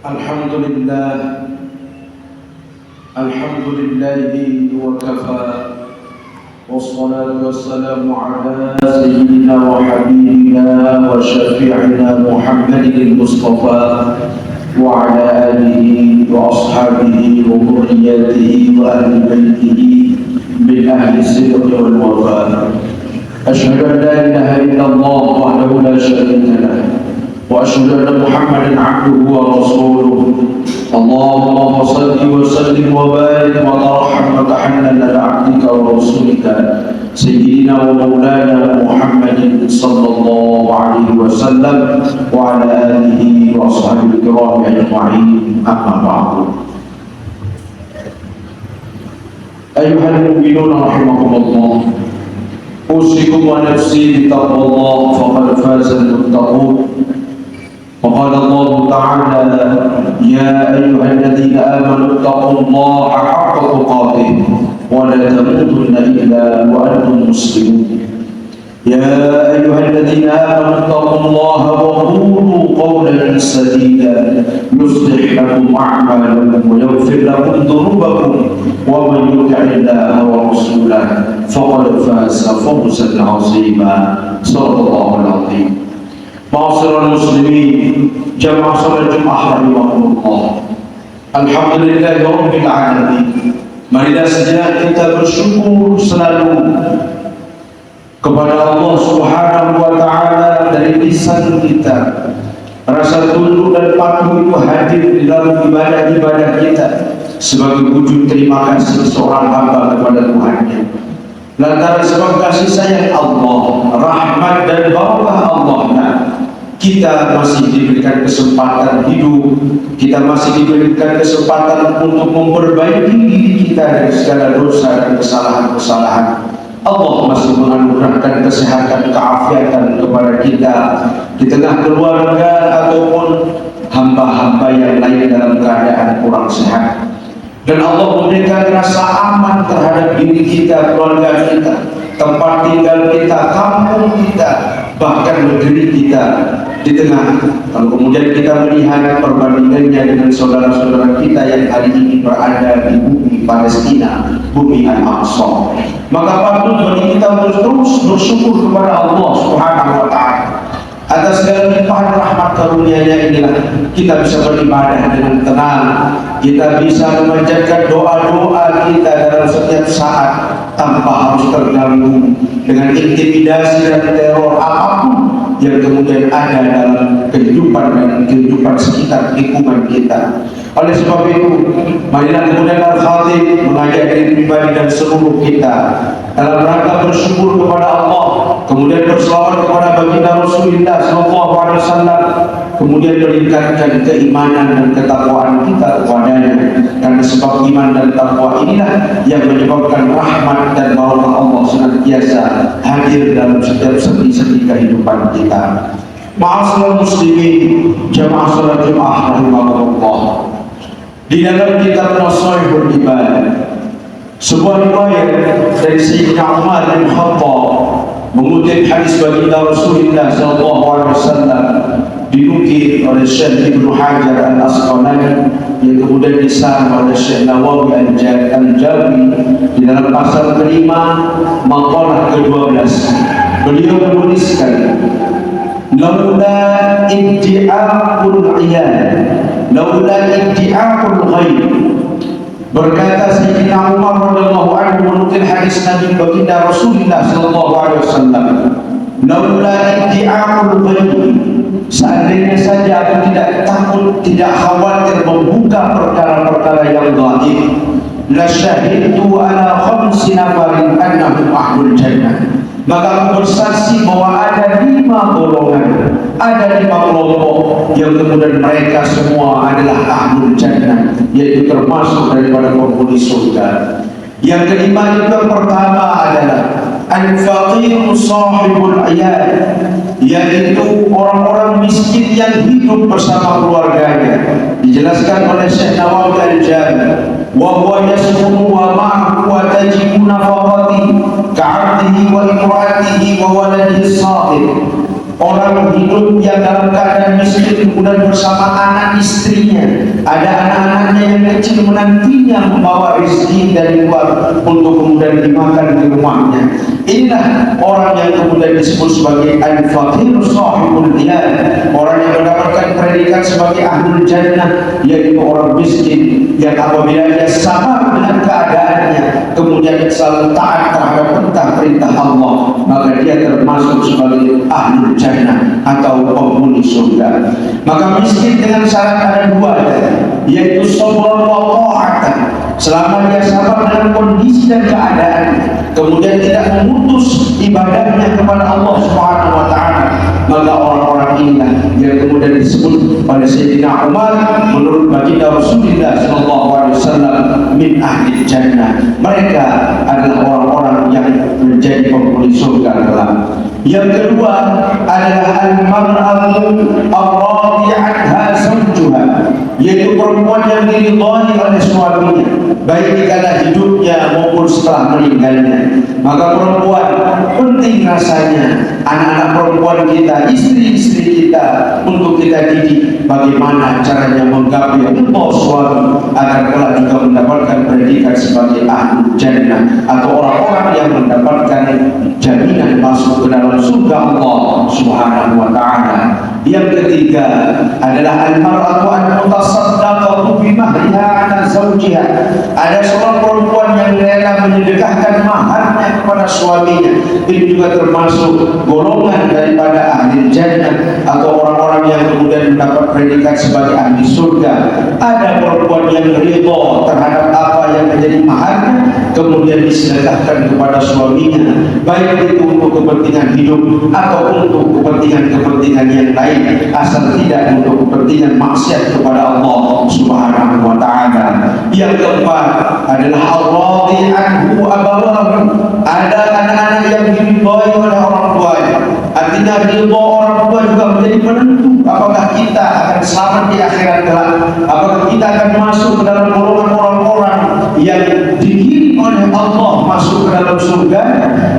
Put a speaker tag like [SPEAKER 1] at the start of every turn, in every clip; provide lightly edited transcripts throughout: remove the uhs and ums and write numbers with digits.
[SPEAKER 1] Alhamdulillah, alhamdulillahi wa kafa, wassalatu wassalamu ala sayyidina wa habibina wa syafi'ina Muhammadin Mustafa wa ala alihi wa ashabihi wa dhurriyyatihi wa ahli baitihi min ahli sidqi wal wafa. Asyhadu an la ilaha illallah wahdahu la syarika lahu وأشهد أن محمدا عبده ورسوله. اللهم صل وسلم وبارك وترحم وتحنن على عبدك ورسولك سيدنا ومولانا محمد صلى الله عليه وسلم وعلى آله وأصحابه الكرام أجمعين. أما بعد، أيها المؤمنون رحمكم الله، أوصيكم ونفسي بتقوى الله فقد فاز المتقون. وقال الله تعالى: يا أيها الذين آمنوا اتقوا الله حق تقاته ولا تموتن إلا وأنتم مسلمون. يا أيها الذين آمنوا اتقوا الله وقولوا قولا سديدا يصلح لكم أعمالكم ويغفر لكم ذنوبكم ومن يطع الله ورسوله فقد فاز فوزا عظيما. صدق الله العظيم. Ma'asyiral muslimin, jamaah salat Jumat rahimakumullah. Alhamdulillah rabbil alamin. Marilah sejenak kita bersyukur selalu kepada Allah Subhanahu wa taala dari lisan kita. Rasa tunduk dan patuh itu hadir di dalam ibadah-ibadah kita sebagai wujud terima kasih seorang hamba kepada Tuhannya. Lantaran sebab kasih sayang Allah, rahmat dan barakah Allah, kita masih diberikan kesempatan hidup, kita masih diberikan kesempatan untuk memperbaiki diri kita dari segala dosa dan kesalahan-kesalahan. Allah masih menganugerahkan kesehatan, keafiatan kepada kita di tengah keluarga ataupun hamba-hamba yang lain dalam keadaan kurang sehat. Dan Allah memberikan rasa aman terhadap diri kita, keluarga kita, tempat tinggal kita, kampung kita, bahkan negeri kita. Di tengah, kalau kemudian kita melihat perbandingannya dengan saudara-saudara kita yang hari ini berada di bumi Palestina, bumi Al-Aqsa, maka patut bagi kita terus bersyukur kepada Allah Subhanahu wa taala atas segala limpahan rahmat karunia-Nya. Inilah kita bisa beribadah dengan tenang, kita bisa memanjatkan doa-doa kita dalam setiap saat tanpa harus terganggu dengan intimidasi dan teror apapun yang kemudian ada dalam kehidupan dan kehidupan sekitar lingkungan kita. Oleh sebab itu, marilah kemudian Al-Khatib mengajak diri pribadi dan seluruh kita dalam rangka bersyukur kepada Allah, kemudian berselawat kepada baginda Rasulullah SAW, kemudian meningkatkan keimanan dan ketakwaan kita kepadanya. Karena sebab iman dan takwa inilah yang menyebabkan rahmat dan barakah Allah senantiasa hadir dalam setiap sendi-sendi kehidupan kita. Ma'asyiral muslimin, jamaah salat Jumat rahimakumullah. Di dalam kitab Nasaihul Ibad, sebuah riwayat dari Sayyidina Umar bin Khattab mengutip hadis baginda Rasulullah SAW dinukil oleh Syekh Ibnu Hajar Al-Asqalani yang kemudian disahkan oleh Syekh Nawawi Al-Jawi di dalam pasal kelima maqalah ke-12. Beliau menuliskan, laula iddi'aqul iyad, laula iddi'aqul ghaib. Berkata Sayyidina Umar radhiyallahu anhu menukil hadis Nabi baginda Rasulullah sallallahu alaihi wasallam, laula iddi'aqul ghaib, seandainya saja aku tidak takut, tidak khawatir membuka perkara-perkara yang gaib, la syahidtu ala khamsi nafarin annahum ahlul jannah, maka aku bersaksi bahwa ada 5 golongan, ada 5 kelompok yang kemudian mereka semua adalah ahlul jannah, yaitu termasuk daripada penghuni surga. Yang kelima itu yang pertama adalah al-faqir sahibul iyad, yaitu orang-orang miskin yang hidup bersama keluarganya. Dijelaskan oleh Syekh Nawawi Al-Jami, wa huwa yasmunu wa ma'ahu wa tajibu nafaqati ka'abdihi wa imra'atihi wa waladihi as-saqir. Orang hidup yang dalam keadaan miskin kemudian bersama anak istrinya, ada anak-anaknya yang kecil menantinya membawa rezeki dari luar untuk kemudian dimakan di rumahnya. Inilah orang yang kemudian disebut sebagai al-faqir sahibul diyan, orang yang mendapatkan predikat sebagai ahlul jannah, yaitu orang miskin yang apabila dia sabar dengan keadaannya kemudian selalu taat terhadap perintah Allah, maka dia termasuk sebagai ahlul jannah atau penghuni surga. Maka miskin dengan syarat ada dua, yaitu sabar wa ta'atan, selama dia sabar dengan kondisi dan keadaan, kemudian tidak memutus ibadahnya kepada Allah Subhanahu wa taala, maka orang-orang inilah yang kemudian disebut pada Sayyidina Umar menurut baginda Rasulullah sallallahu alaihi wasallam min ahli jannah. Mereka adalah orang-orang yang menjadi penghuni surga kelak. Yang kedua adalah al-mar'atu ar-radi 'anha zawjuha, yaitu perempuan yang diridhai oleh suaminya baik kala hidupnya maupun setelah meninggalnya. Maka perempuan penting rasanya anak-anak perempuan kita, istri-istri kita, untuk kita didik bagaimana caranya menggapai ridha suami agar kelak juga mendapatkan predikat sebagai ahli jannah atau orang-orang yang mendapatkan jaminan masuk ke dalam surga Allah Subhanahu wa taala. Yang ketiga adalah al-mar'atu an-mutasaddaqatu bi mahriha 'ala zawjiha. Ada seorang perempuan yang rela menyedekahkan maharnya kepada suaminya. Ini juga termasuk golongan daripada ahli jannah atau orang-orang yang kemudian mendapat predikat sebagai ahli surga. Ada perempuan yang ridha terhadap apa yang menjadi maharnya kemudian disedekahkan kepada suaminya, baik itu untuk kepentingan hidup atau untuk kepentingan-kepentingan yang lain, asal tidak untuk kepentingan maksiat kepada Allah Subhanahu wa taala. Yang keempat adalah ar-radi anhu abawahu. Ada anak-anak yang diridhai oleh orang tuanya. Artinya ridha orang tua juga menjadi penentu apakah kita akan selamat di akhirat kelak, apakah kita akan masuk ke dalam golongan orang-orang yang dikirim oleh Allah masuk ke dalam surga,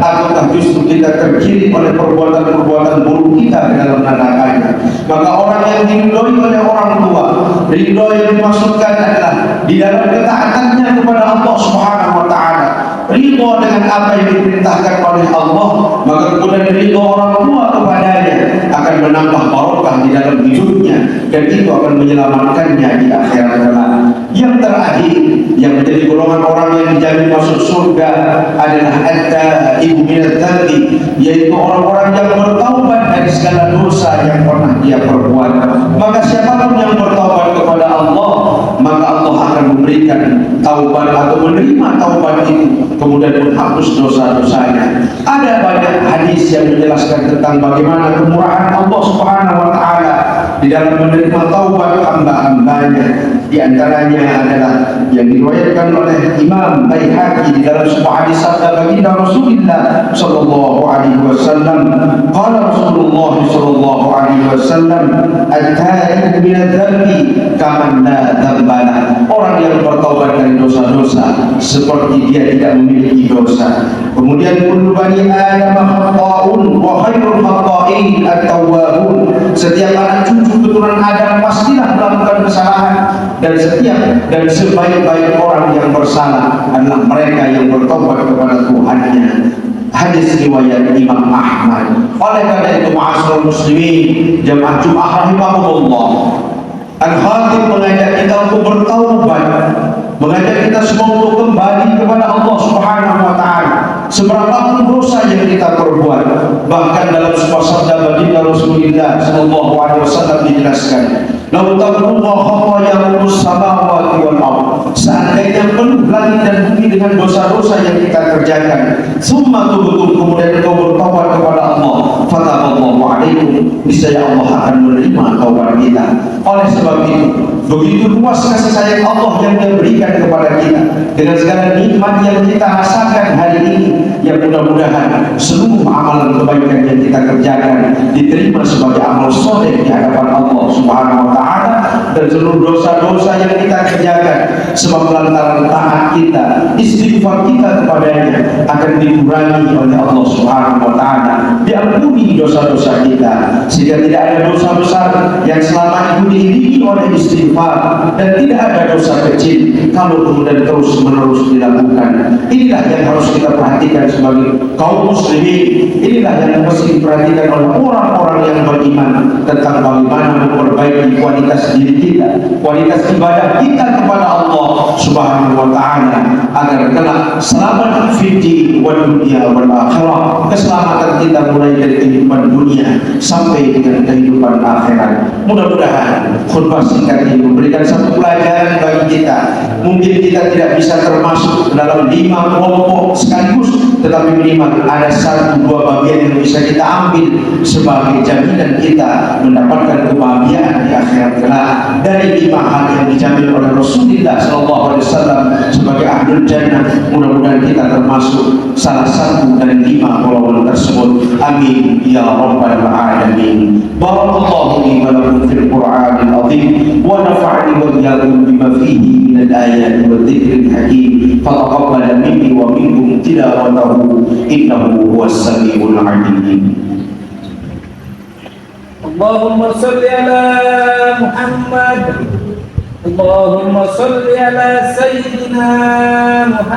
[SPEAKER 1] ataukah justru kita terkirim oleh perbuatan-perbuatan buruk kita ke dalam nerakanya. Maka orang yang diridhai oleh orang tua, ridha yang dimaksudkan adalah di dalam ketaatannya kepada Allah Subhanahu wa taala, ridha dengan apa yang diperintahkan oleh Allah, maka kemudian ridha orang tua kepadanya akan menambah barokah di dalam hidupnya dan itu akan menyelamatkannya di akhirat kelak. Yang terakhir yang menjadi golongan orang yang dijamin masuk surga adalah at-taibu minadz dzambi, yaitu orang-orang yang bertaubat dari segala dosa yang pernah dia perbuat. Maka siapapun yang bertaubat kepada Allah, maka Allah akan memberikan taubat atau menerima taubat itu, kemudian menghapus dosa-dosanya. Ada banyak hadis yang menjelaskan tentang bagaimana kemurahan Allah Subhanahu wa taala di dalam menerima taubat hamba-hambanya. Di antaranya adalah yang diriwayatkan oleh Imam Baihaqi di dalam sebuah hadis sabda baginda Rasulullah sallallahu alaihi wasallam, qala Rasulullah sallallahu alaihi wasallam, at-ta'ibu minadz dzambi kaman la dzamba lahu. Orang yang bertaubat dari dosa-dosa seperti dia tidak memiliki dosa. Kemudian kullu bani adam khata'un wa khairul khata'in at-tawwabun. Setiap anak cucu keturunan Adam pastilah melakukan kesalahan, dan sebaik-baik orang yang bersalah adalah mereka yang bertobat kepada Tuhannya. Hadis riwayat Imam Ahmad. Oleh karena itu ma'asyiral muslimin, jamaah Jumat rahimahumullah, Al-Khatib mengajak kita untuk bertaubat, mengajak kita semua untuk kembali kepada Allah Subhanahu wa taala. Seberapapun dosa yang kita perbuat, bahkan dalam sebuah sabda baginda Rasulullah sallallahu alaihi wasallam dijelaskan, "Lau tabluqa khatayakum as-samawati wal ardh." Seandainya penuh langit dan bumi dengan dosa-dosa yang kita kerjakan, summa tubtum, kemudian engkau bertaubat kepada Allah, fataballahu alaikum, niscaya Allah akan menerima taubat kita. Oleh sebab itu, begitu luas kasih sayang Allah yang Dia berikan kepada kita dengan segala nikmat yang kita rasakan hari ini, yang mudah-mudahan seluruh amalan kebaikan yang kita kerjakan diterima sebagai amal soleh di hadapan Allah Subhanahu wa taala, dan seluruh dosa-dosa yang kita kerjakan sebab lantaran taat kita istighfar kita kepadanya akan dikurangi oleh Allah Subhanahu wa taala, diampuni dosa-dosa kita, sehingga tidak ada dosa besar yang selama itu diiringi oleh istighfar, dan tidak ada dosa kecil kalau kemudian terus menerus dilakukan. Inilah yang harus kita perhatikan sebagai kaum muslimin. Inilah yang mesti diperhatikan oleh orang-orang yang beriman tentang bagaimana memperbaiki kualitas diri kita, kualitas ibadah kita kepada Allah Subhanahu wa taala, agar kelak selamat fid wa dunya wal akhirah. Keselamatan kita mulai dari kehidupan dunia sampai dengan kehidupan akhirat. Mudah-mudahan khutbah singkat ini memberikan satu pelajaran bagi kita. Mungkin kita tidak bisa termasuk dalam 5 kelompok sekaligus, tetapi minimal ada 1-2 bagian yang bisa kita ambil sebagai jaminan kita mendapatkan kebahagiaan di akhirat kelak. Dari 5 hal yang dijamin oleh Rasulullah SAW sebagai ahlul jannah, mudah-mudahan kita termasuk salah satu dari 5 golongan tersebut. Amin ya rabbal alamin. Barakallahu li wa lakum fil Qur'anil azim wa nafa'ani wa iyyakum bima fihi min al-ayati wa dhikril hakim. Fataqabbal minni wa minkum tilawatahu innahu huwas samiul alim.
[SPEAKER 2] Allahumma salli ala Muhammad. Allahumma salli ala Sayyidina Muhammad.